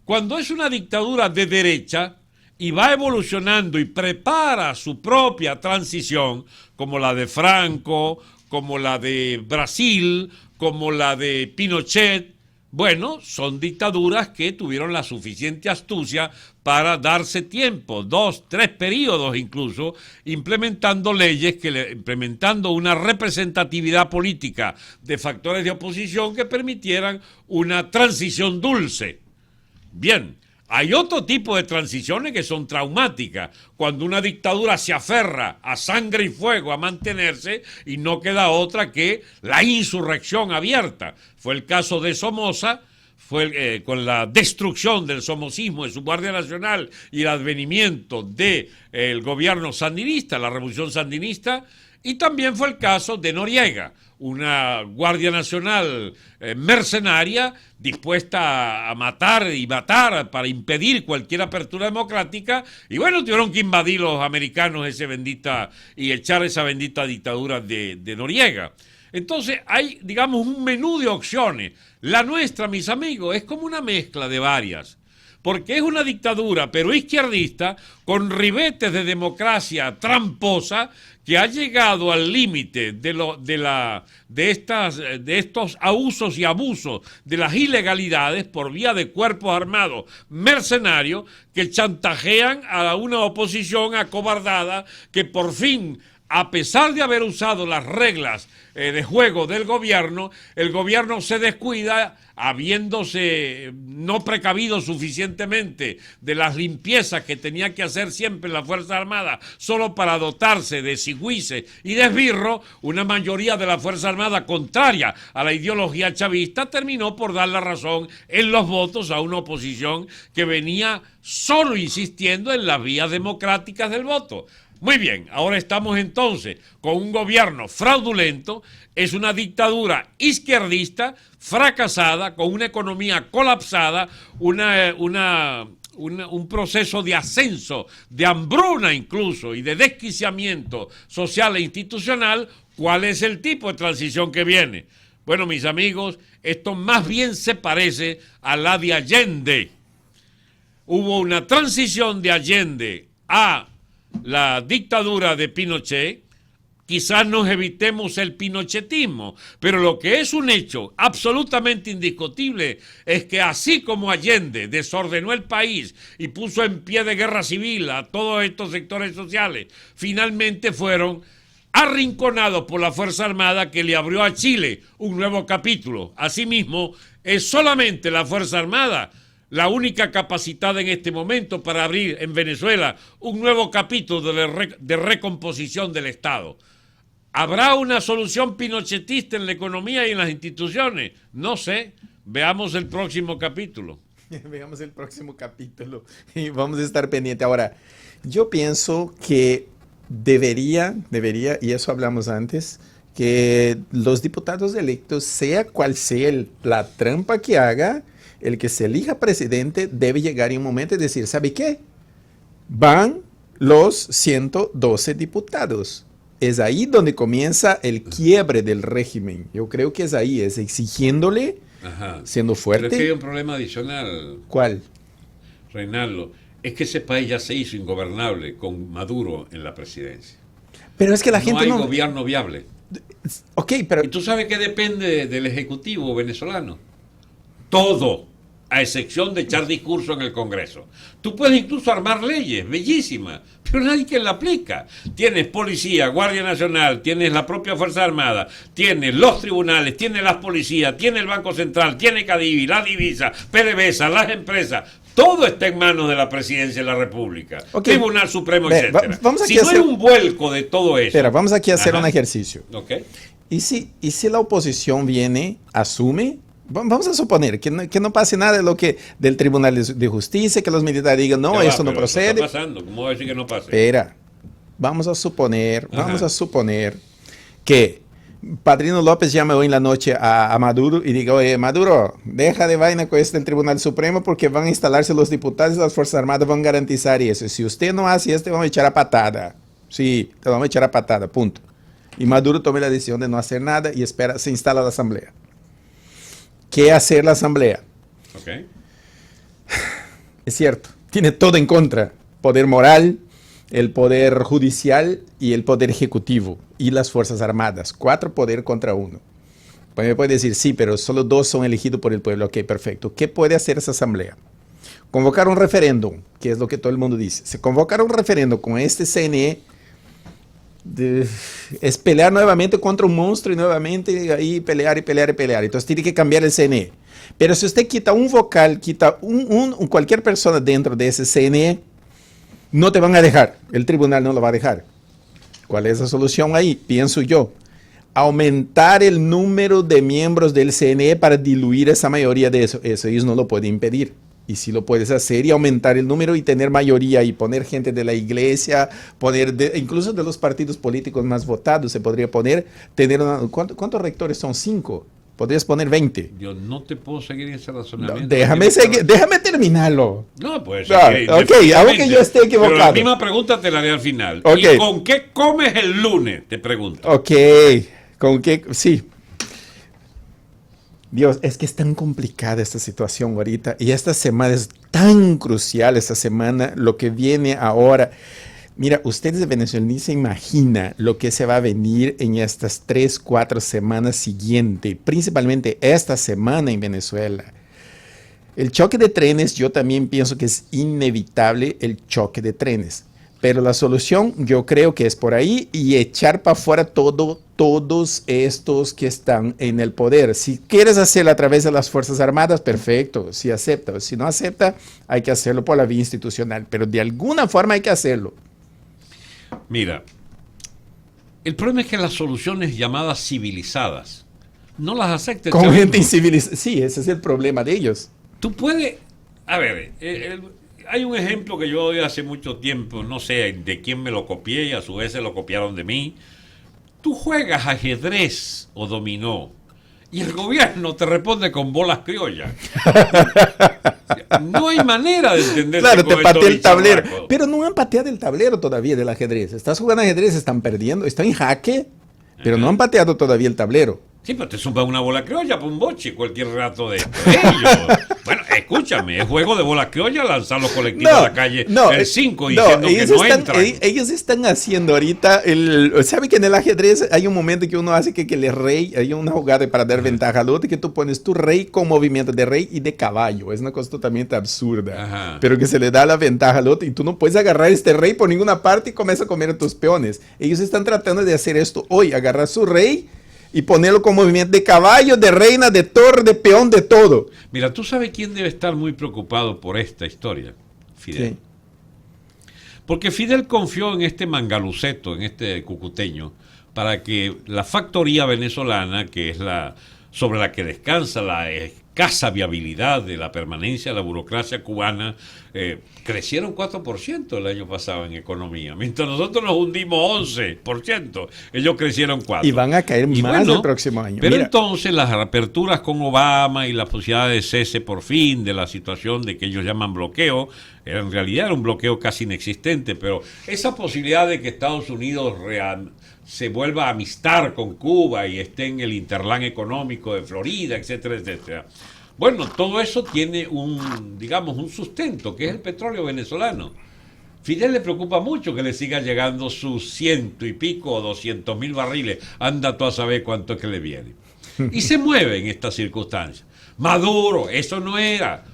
S2: Cuando es una dictadura de derecha, y va evolucionando y prepara su propia transición, como la de Franco, como la de Brasil, como la de Pinochet, bueno, son dictaduras que tuvieron la suficiente astucia para darse tiempo, 2, 3 periodos incluso, implementando leyes, implementando una representatividad política de factores de oposición que permitieran una transición dulce. Bien, hay otro tipo de transiciones que son traumáticas, cuando una dictadura se aferra a sangre y fuego a mantenerse y no queda otra que la insurrección abierta. Fue el caso de Somoza, fue con la destrucción del somocismo de su Guardia Nacional y el advenimiento del gobierno sandinista, la revolución sandinista, y también fue el caso de Noriega, una Guardia Nacional mercenaria dispuesta a matar y matar para impedir cualquier apertura democrática, y bueno, tuvieron que invadir los americanos y echar esa bendita dictadura de Noriega. Entonces hay, digamos, un menú de opciones. La nuestra, mis amigos, es como una mezcla de varias, porque es una dictadura, pero izquierdista, con ribetes de democracia tramposa, que ha llegado al límite de estos abusos y abusos, de las ilegalidades por vía de cuerpos armados mercenarios que chantajean a una oposición acobardada que por fin, a pesar de haber usado las reglas de juego del gobierno, el gobierno se descuida, habiéndose no precavido suficientemente de las limpiezas que tenía que hacer siempre la Fuerza Armada, solo para dotarse de sigüices y de esbirro. Una mayoría de la Fuerza Armada, contraria a la ideología chavista, terminó por dar la razón en los votos a una oposición que venía solo insistiendo en las vías democráticas del voto. Muy bien, ahora estamos entonces con un gobierno fraudulento, es una dictadura izquierdista, fracasada, con una economía colapsada, un proceso de ascenso, de hambruna incluso, y de desquiciamiento social e institucional. ¿Cuál es el tipo de transición que viene? Bueno, mis amigos, esto más bien se parece a la de Allende. Hubo una transición de Allende a la dictadura de Pinochet. Quizás nos evitemos el pinochetismo, pero lo que es un hecho absolutamente indiscutible es que así como Allende desordenó el país y puso en pie de guerra civil a todos estos sectores sociales, finalmente fueron arrinconados por la Fuerza Armada, que le abrió a Chile un nuevo capítulo. Asimismo, es solamente la Fuerza Armada la única capacitada en este momento para abrir en Venezuela un nuevo capítulo de recomposición del Estado. ¿Habrá una solución pinochetista en la economía y en las instituciones? No sé. Veamos el próximo capítulo.
S1: Veamos el próximo capítulo y vamos a estar pendientes. Ahora, yo pienso que debería, y eso hablamos antes, que los diputados electos, sea cual sea la trampa que haga, el que se elija presidente debe llegar en un momento y decir, ¿sabe qué? Van los 112 diputados. Es ahí donde comienza el quiebre del régimen. Yo creo que es ahí, es exigiéndole, siendo fuerte.
S2: Pero es que hay un problema adicional.
S1: ¿Cuál?
S2: Reinaldo, es que ese país ya se hizo ingobernable con Maduro en la presidencia.
S1: Pero es que la gente
S2: no hay gobierno viable.
S1: Ok, pero...
S2: ¿Y tú sabes qué depende del Ejecutivo venezolano? Todo, a excepción de echar discurso en el Congreso. Tú puedes incluso armar leyes bellísimas, pero nadie que la aplica. Tienes policía, Guardia Nacional, tienes la propia Fuerza Armada, tienes los tribunales, tienes las policías, tienes el Banco Central, tienes Cadivi, la divisa, PDVSA, las empresas. Todo está en manos de la Presidencia de la República. Okay. Tribunal Supremo, etc. Si no hay un vuelco de todo eso...
S1: Espera, vamos aquí a hacer un ejercicio.
S2: Okay.
S1: ¿Y si la oposición viene, asume... Vamos a suponer que no pase nada de lo que del Tribunal de Justicia, que los militares digan, no, eso no procede.
S2: ¿Qué está pasando? ¿Cómo va a decir que no pase?
S1: Espera, vamos a suponer que Padrino López llame hoy en la noche a Maduro y diga, oye, Maduro, deja de vaina con el Tribunal Supremo porque van a instalarse los diputados y las Fuerzas Armadas van a garantizar eso. Si usted no hace esto, te vamos a echar a patada. Sí, te vamos a echar a patada, punto. Y Maduro tome la decisión de no hacer nada y espera, se instala la asamblea. ¿Qué hacer la asamblea?
S2: Okay.
S1: Es cierto, tiene todo en contra. poder moral, el poder judicial y el poder ejecutivo y las Fuerzas Armadas. 4 poderes contra 1. Pues me puede decir, sí, pero solo 2 son elegidos por el pueblo. Ok, perfecto. ¿Qué puede hacer esa asamblea? Convocar un referéndum, que es lo que todo el mundo dice. Se convocar un referéndum con este CNE es pelear nuevamente contra un monstruo y nuevamente ahí pelear y pelear y pelear. Entonces tiene que cambiar el CNE. Pero si usted quita un vocal, quita cualquier persona dentro de ese CNE, no te van a dejar. El tribunal no lo va a dejar. ¿Cuál es la solución ahí? Pienso yo. Aumentar el número de miembros del CNE para diluir esa mayoría de eso. Eso ellos no lo pueden impedir. Y si lo puedes hacer y aumentar el número y tener mayoría y poner gente de la iglesia, incluso de los partidos políticos más votados, se podría poner, ¿cuántos rectores son? 5. Podrías poner 20.
S2: Yo no te puedo seguir ese razonamiento.
S1: No, déjame terminarlo.
S2: No, pues.
S1: Ok, aunque yo esté equivocado.
S2: Pero la misma pregunta te la haré al final.
S1: Okay.
S2: ¿Y con qué comes el lunes? Te pregunto.
S1: Ok, ¿con qué? Sí. Dios, es que es tan complicada esta situación ahorita y esta semana es tan crucial, esta semana, lo que viene ahora. Mira, ustedes de Venezuela ni se imagina lo que se va a venir en estas 3, 4 semanas siguientes, principalmente esta semana en Venezuela. El choque de trenes, yo también pienso que es inevitable el choque de trenes. Pero la solución yo creo que es por ahí y echar para afuera todos estos que están en el poder. Si quieres hacerlo a través de las Fuerzas Armadas, perfecto, si acepta. Si no acepta, hay que hacerlo por la vía institucional. Pero de alguna forma hay que hacerlo.
S2: Mira, el problema es que las soluciones llamadas civilizadas no las acepta el
S1: Con
S2: chavismo.
S1: gente incivilizada. Sí, ese es el problema de ellos.
S2: Tú puedes... A ver, hay un ejemplo que yo doy hace mucho tiempo, no sé de quién me lo copié y a su vez se lo copiaron de mí. Tú juegas ajedrez o dominó y el gobierno te responde con bolas criollas. No hay manera de entender.
S1: Claro, te patea el tablero. Pero no han pateado el tablero todavía del ajedrez. Estás jugando ajedrez, están perdiendo, están en jaque, pero no han pateado todavía el tablero.
S2: Sí, pero te zumba una bola criolla por un boche cualquier rato de ellos. Bueno, escúchame, es juego de bola criolla lanzar los colectivos a la calle el 5 diciendo que no entran.
S1: Ellos están haciendo ahorita, ¿sabe que en el ajedrez hay un momento que uno hace que el rey, hay una jugada para dar ventaja al otro, que tú pones tu rey con movimiento de rey y de caballo? Es una cosa totalmente absurda.
S2: Ajá.
S1: Pero que se le da la ventaja al otro y tú no puedes agarrar este rey por ninguna parte y comienza a comer a tus peones. Ellos están tratando de hacer esto hoy, agarrar su rey y ponerlo con movimiento de caballo, de reina, de torre, de peón, de todo.
S2: Mira, ¿tú sabes quién debe estar muy preocupado por esta historia? Fidel.
S1: Sí.
S2: Porque Fidel confió en este mangaluceto, en este cucuteño, para que la factoría venezolana, que es la sobre la que descansa la escasa viabilidad de la permanencia de la burocracia cubana, crecieron 4% el año pasado en economía. Mientras nosotros nos hundimos 11%, ellos crecieron 4%.
S1: Y van a caer más el próximo año.
S2: Pero entonces las aperturas con Obama y la posibilidad de cese por fin de la situación de que ellos llaman bloqueo, en realidad era un bloqueo casi inexistente, pero esa posibilidad de que Estados Unidos se vuelva a amistar con Cuba y esté en el interlán económico de Florida, etcétera, etcétera. Bueno, todo eso tiene un sustento, que es el petróleo venezolano. Fidel le preocupa mucho que le siga llegando sus 100 y pico o 200,000 barriles. Anda tú a saber cuánto es que le viene. Y se mueve en estas circunstancias. Maduro, eso no era.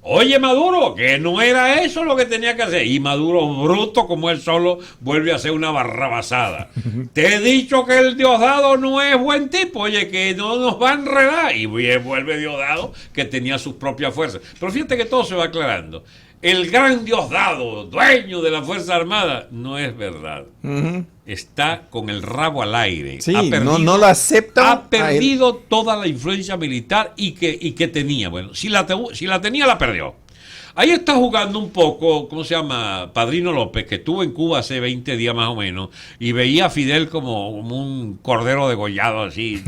S2: Oye, Maduro, que no era eso lo que tenía que hacer. Y Maduro, bruto como él solo, vuelve a hacer una barrabasada. Te he dicho que el Diosdado no es buen tipo, oye, que no nos va a enredar. Y vuelve Diosdado, que tenía sus propias fuerzas. Pero fíjate que todo se va aclarando. El gran Diosdado, dueño de la Fuerza Armada, no es verdad. Está con el rabo al aire.
S1: Sí, no lo acepta.
S2: Ha perdido toda la influencia militar y que tenía. Bueno, si la tenía, la perdió. Ahí está jugando un poco, ¿cómo se llama? Padrino López, que estuvo en Cuba hace 20 días más o menos, y veía a Fidel como un cordero degollado así.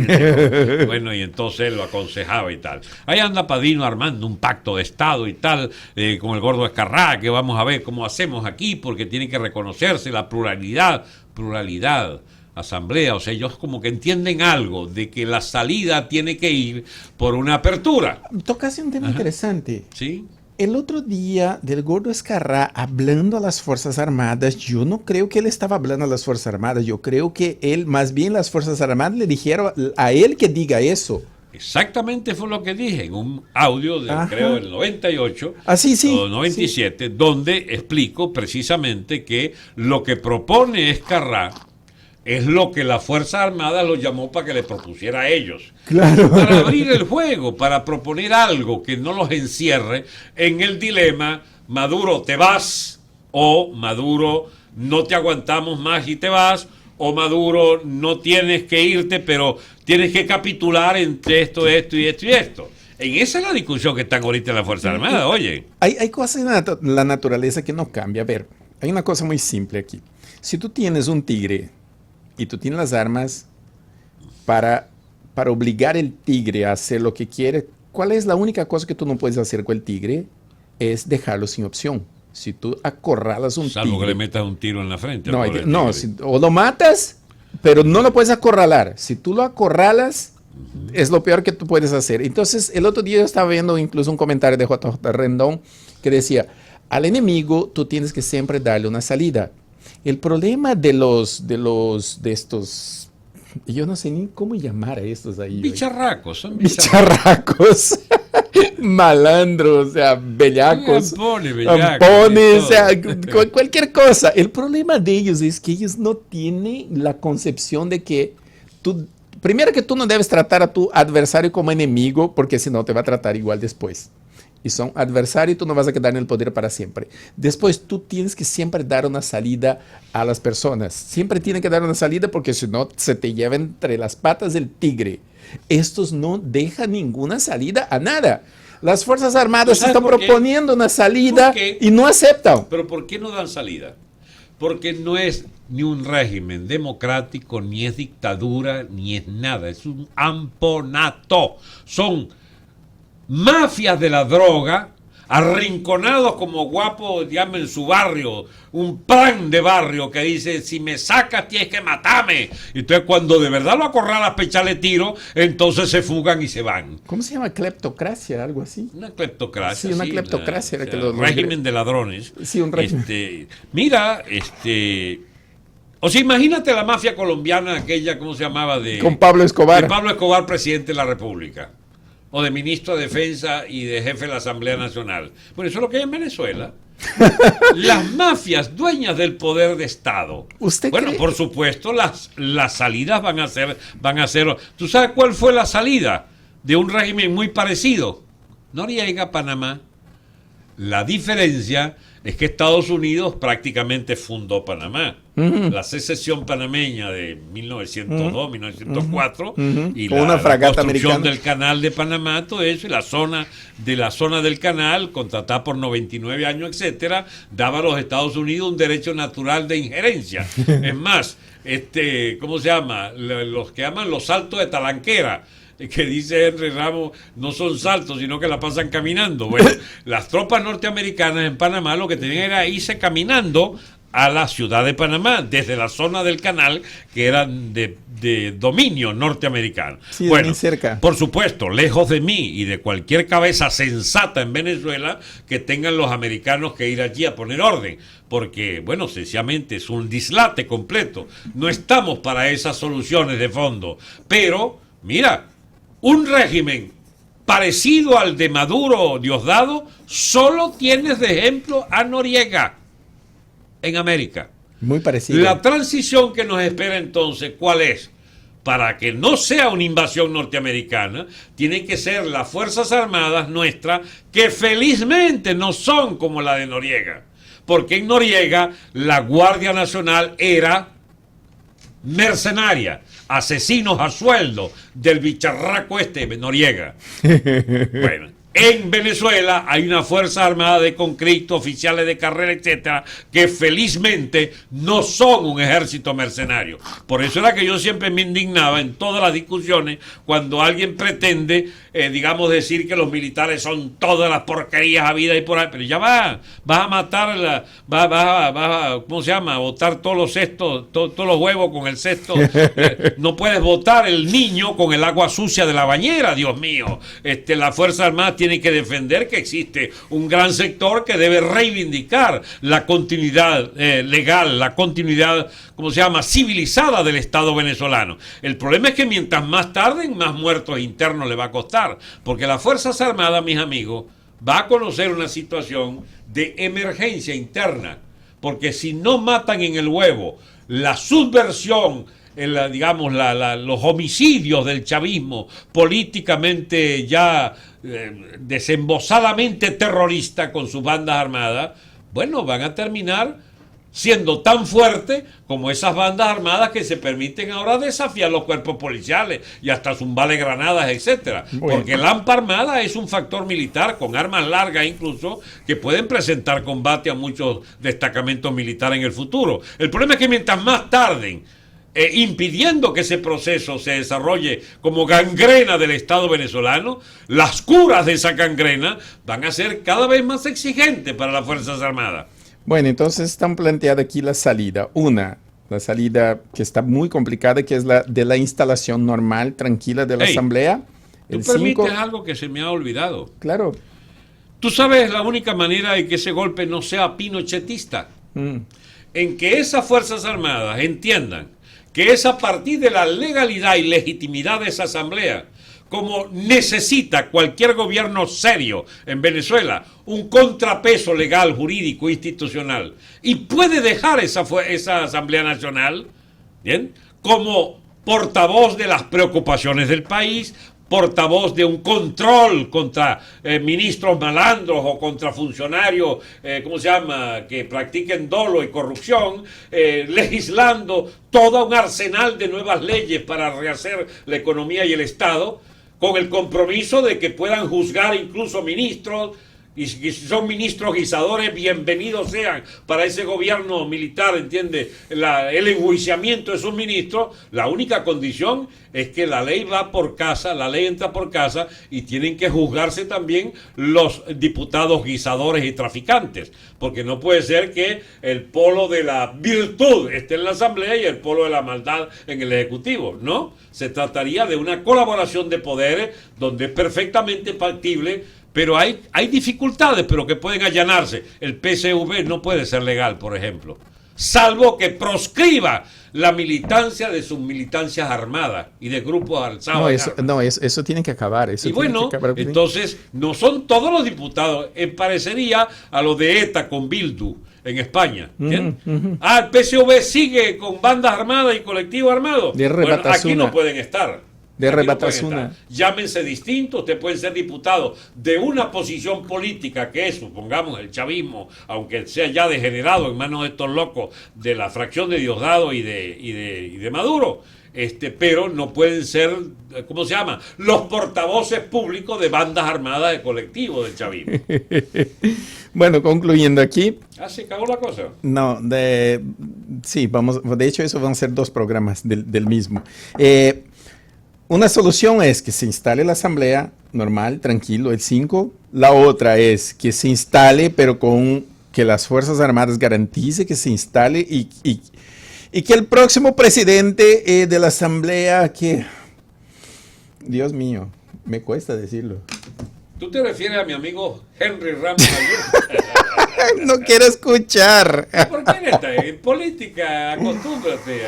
S2: Bueno, y entonces él lo aconsejaba y tal. Ahí anda Padrino armando un pacto de Estado y tal, con el gordo Escarrá, que vamos a ver cómo hacemos aquí, porque tiene que reconocerse la pluralidad, asamblea, o sea, ellos como que entienden algo de que la salida tiene que ir por una apertura.
S1: Tocaste un tema interesante.
S2: ¿Sí?
S1: el otro día del Gordo Escarrá hablando a las Fuerzas Armadas, yo no creo que él estaba hablando a las Fuerzas Armadas, yo creo que él, más bien las Fuerzas Armadas le dijeron a él que diga eso.
S2: Exactamente fue lo que dije en un audio de, creo, el 98
S1: sí,
S2: o 97, sí, donde explico precisamente que lo que propone Escarrá es lo que la Fuerza Armada lo llamó para que le propusiera a ellos.
S1: Claro.
S2: Para abrir el juego, para proponer algo que no los encierre en el dilema: Maduro, te vas, o Maduro, no te aguantamos más y te vas, o Maduro, no tienes que irte, pero tienes que capitular entre esto y esto. En esa es la discusión que están ahorita en la Fuerza Armada, oye.
S1: Hay cosas en la naturaleza que no cambia. A ver, hay una cosa muy simple aquí. Si tú tienes un tigre y tú tienes las armas para obligar al tigre a hacer lo que quiere, ¿cuál es la única cosa que tú no puedes hacer con el tigre? Es dejarlo sin opción. Si tú acorralas un tigre...
S2: Salvo que le metas un tiro en la frente.
S1: No, o lo matas, pero no lo puedes acorralar. Si tú lo acorralas, es lo peor que tú puedes hacer. Entonces, el otro día yo estaba viendo incluso un comentario de J.J. Rendón que decía, al enemigo tú tienes que siempre darle una salida. El problema de estos, yo no sé ni cómo llamar a estos ahí.
S2: Bicharracos, son
S1: bicharracos. Malandros, o sea, bellacos.
S2: Ampones,
S1: o sea, cualquier cosa. El problema de ellos es que ellos no tienen la concepción de que primero que tú no debes tratar a tu adversario como enemigo, porque si no te va a tratar igual después. Y son adversarios y tú no vas a quedar en el poder para siempre. Después tú tienes que siempre dar una salida a las personas. Siempre tienen que dar una salida porque si no se te lleva entre las patas del tigre. Estos no dejan ninguna salida a nada. Las Fuerzas Armadas están proponiendo una salida y no aceptan.
S2: ¿Pero por qué no dan salida? Porque no es ni un régimen democrático, ni es dictadura, ni es nada. Es un amponato. Son mafias de la droga, arrinconados como guapos, digamos, en su barrio, un plan de barrio que dice, si me sacas tienes que matarme. Entonces cuando de verdad lo acorralas para echarle tiro, entonces se fugan y se van.
S1: ¿Cómo se llama? ¿Cleptocracia? ¿Algo así?
S2: Una cleptocracia.
S1: Sí, una cleptocracia.
S2: O sea, régimen de ladrones.
S1: Sí, un régimen.
S2: O sea, imagínate la mafia colombiana, aquella, ¿cómo se llamaba?
S1: Con Pablo Escobar.
S2: De Pablo Escobar, presidente de la República. O de ministro de Defensa y de jefe de la Asamblea Nacional. Bueno, eso es lo que hay en Venezuela. Las mafias dueñas del poder de Estado. Bueno, cree? Por supuesto, las salidas van a ser. ¿Tú sabes cuál fue la salida de un régimen muy parecido? Noriega, Panamá. La diferencia es que Estados Unidos prácticamente fundó Panamá. La secesión panameña de 1902, 1904 y la construcción
S1: americana
S2: del canal de Panamá, todo eso, y la zona del canal, contratada por 99 años, etcétera, daba a los Estados Unidos un derecho natural de injerencia. Es más, ¿cómo se llama? Los que llaman los saltos de talanquera, que dice Henry Ramos, no son saltos, sino que la pasan caminando. Bueno, las tropas norteamericanas en Panamá lo que tenían era irse caminando a la ciudad de Panamá, desde la zona del canal, que era de dominio norteamericano.
S1: Sí,
S2: bueno,
S1: muy cerca.
S2: Por supuesto, lejos de mí y de cualquier cabeza sensata en Venezuela, que tengan los americanos que ir allí a poner orden, porque, bueno, sencillamente es un dislate completo. No estamos para esas soluciones de fondo, pero, mira, un régimen parecido al de Maduro, Diosdado, solo tienes de ejemplo a Noriega en América.
S1: Muy parecido.
S2: La transición que nos espera entonces, ¿cuál es? Para que no sea una invasión norteamericana, tienen que ser las Fuerzas Armadas nuestras, que felizmente no son como la de Noriega. Porque en Noriega la Guardia Nacional era mercenaria, asesinos a sueldo del bicharraco Noriega. Bueno, en Venezuela hay una fuerza armada de concreto, oficiales de carrera, etcétera, que felizmente no son un ejército mercenario. Por eso era que yo siempre me indignaba en todas las discusiones cuando alguien pretende, digamos, decir que los militares son todas las porquerías habidas y por ahí. Pero ya vas a matar, ¿cómo se llama? A botar todos los cestos, todos los huevos con el cesto. No puedes botar el niño con el agua sucia de la bañera, Dios mío. La Fuerza Armada tiene que defender que existe un gran sector que debe reivindicar la continuidad legal, la continuidad, ¿cómo se llama?, civilizada del Estado venezolano. El problema es que mientras más tarden, más muertos internos le va a costar, porque las Fuerzas Armadas, mis amigos, va a conocer una situación de emergencia interna, porque si no matan en el huevo la subversión, digamos, los homicidios del chavismo políticamente ya desembosadamente terrorista con sus bandas armadas, bueno, van a terminar siendo tan fuertes como esas bandas armadas que se permiten ahora desafiar los cuerpos policiales y hasta zumbarle granadas, etcétera.
S1: Bueno.
S2: Porque el AMPA armada es un factor militar con armas largas incluso que pueden presentar combate a muchos destacamentos militares en el futuro. El problema es que mientras más tarden impidiendo que ese proceso se desarrolle como gangrena del Estado venezolano, las curas de esa gangrena van a ser cada vez más exigentes para las Fuerzas Armadas.
S1: Bueno, entonces están planteada aquí la salida. La salida que está muy complicada, que es la de la instalación normal, tranquila de la Asamblea.
S2: Tú permites algo que se me ha olvidado.
S1: Claro.
S2: Tú sabes la única manera de que ese golpe no sea pinochetista. En que esas Fuerzas Armadas entiendan que es a partir de la legalidad y legitimidad de esa Asamblea, como necesita cualquier gobierno serio en Venezuela un contrapeso legal, jurídico, institucional, y puede dejar esa Asamblea Nacional, ¿bien?, como portavoz de las preocupaciones del país, portavoz de un control contra ministros malandros o contra funcionarios, ¿cómo se llama?, que practiquen dolo y corrupción, legislando todo un arsenal de nuevas leyes para rehacer la economía y el Estado, con el compromiso de que puedan juzgar incluso ministros, y si son ministros guisadores, bienvenidos sean para ese gobierno militar, ¿entiende? El enjuiciamiento de sus ministros. La única condición es que la ley va por casa, la ley entra por casa, y tienen que juzgarse también los diputados guisadores y traficantes, porque no puede ser que el polo de la virtud esté en la Asamblea y el polo de la maldad en el Ejecutivo, ¿no? Se trataría de una colaboración de poderes donde es perfectamente factible. Pero hay dificultades, pero que pueden allanarse. El PSV no puede ser legal, por ejemplo, salvo que proscriba la militancia de sus militancias armadas y de grupos alzados.
S1: Eso tiene que acabar. Eso
S2: y bueno,
S1: que acabar.
S2: Entonces, no son todos los diputados. Parecería a lo de ETA con Bildu en España. El PSV sigue con bandas armadas y colectivos armados. Bueno, aquí no pueden estar.
S1: De Rebatasuna.
S2: Llámense distintos, ustedes pueden ser diputados de una posición política que es, supongamos, el chavismo, aunque sea ya degenerado en manos de estos locos de la fracción de Diosdado y de Maduro, pero no pueden ser, ¿cómo se llama?, los portavoces públicos de bandas armadas de colectivos del chavismo.
S1: Bueno, concluyendo aquí.
S2: ¿Se acabó la cosa?
S1: No, sí, de hecho eso van a ser 2 programas del mismo. Una solución es que se instale la Asamblea normal, tranquilo, el 5. La otra es que se instale, pero con que las Fuerzas Armadas garantice que se instale y que el próximo presidente de la Asamblea, que, Dios mío, me cuesta decirlo.
S2: ¿Tú te refieres a mi amigo Henry Ramos Ayub?
S1: No quiero escuchar.
S2: ¿Por qué en política acostúmbrate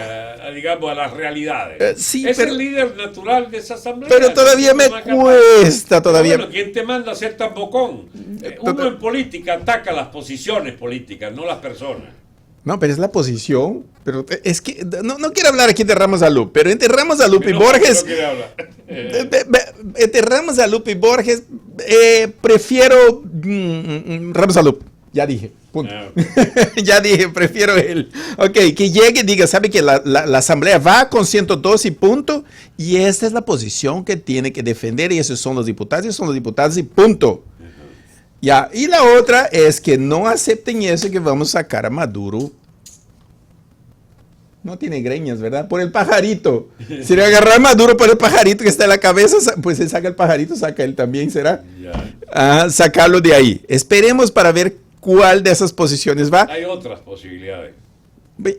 S2: digamos, a las realidades?
S1: Sí,
S2: es
S1: pero,
S2: el líder natural de esa asamblea.
S1: Pero todavía me cuesta, todavía.
S2: Bueno, ¿quién te manda a ser tan bocón? Uno en política ataca las posiciones políticas, no las personas.
S1: No, pero es la posición. Pero es que no quiero hablar aquí de Ramos Ayub, pero entre Ramos Ayub y Borges. Entre Ramos Ayub y Borges, prefiero Ramos Ayub. Ya dije, punto. Ya dije, prefiero él. Ok, que llegue y diga, sabe que la Asamblea va con 102 y punto, y esta es la posición que tiene que defender, y esos son los diputados y punto. Ya, y la otra es que no acepten eso, que vamos a sacar a Maduro. No tiene greñas, ¿verdad? Por el pajarito. Si le agarra a Maduro por el pajarito que está en la cabeza, pues se saca el pajarito, saca él también, ¿será? Sacarlo de ahí. Esperemos para ver cuál de esas posiciones va.
S2: Hay otras posibilidades.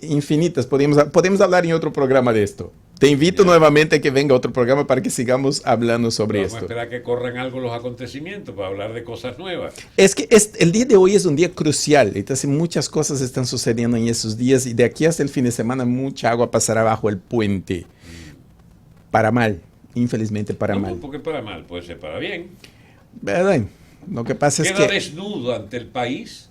S1: Infinitas. Podemos hablar en otro programa de esto. Te invito nuevamente a que venga otro programa para que sigamos hablando sobre
S2: Vamos a
S1: esto.
S2: esperar que corran algo los acontecimientos para hablar de cosas nuevas.
S1: Es que el día de hoy es un día crucial, entonces muchas cosas están sucediendo en esos días y de aquí hasta el fin de semana mucha agua pasará bajo el puente. Para mal, infelizmente para mal.
S2: No, porque para mal, puede ser para bien.
S1: ¿Verdad? Lo que pasa es
S2: Queda
S1: que...
S2: desnudo ante el país.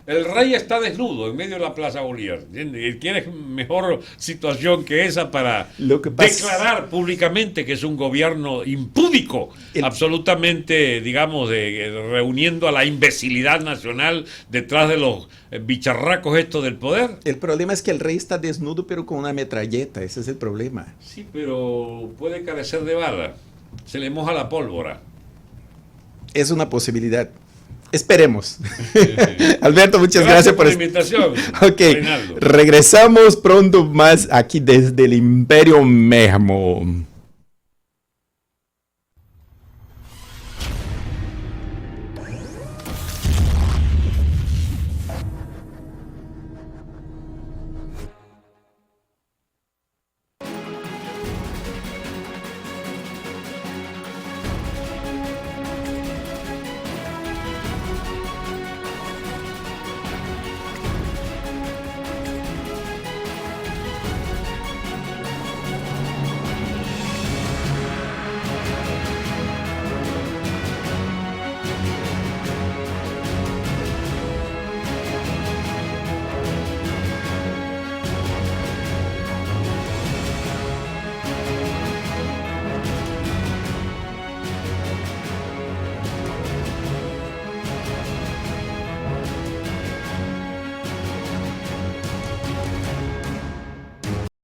S2: El rey está desnudo en medio de la Plaza Bolívar. ¿Entiendes? ¿Quieres mejor situación que esa para
S1: Lo que pasa-
S2: declarar públicamente que es un gobierno impúdico? Absolutamente, digamos, reuniendo a la imbecilidad nacional detrás de los bicharracos estos del poder.
S1: El problema es que el rey está desnudo pero con una metralleta, ese es el problema.
S2: Sí, pero puede carecer de bala. Se le moja la pólvora.
S1: Es una posibilidad. Esperemos. Alberto, muchas gracias por
S2: la invitación.
S1: Ok,
S2: Reinaldo.
S1: regresamos pronto más aquí desde el Imperio Mesmo.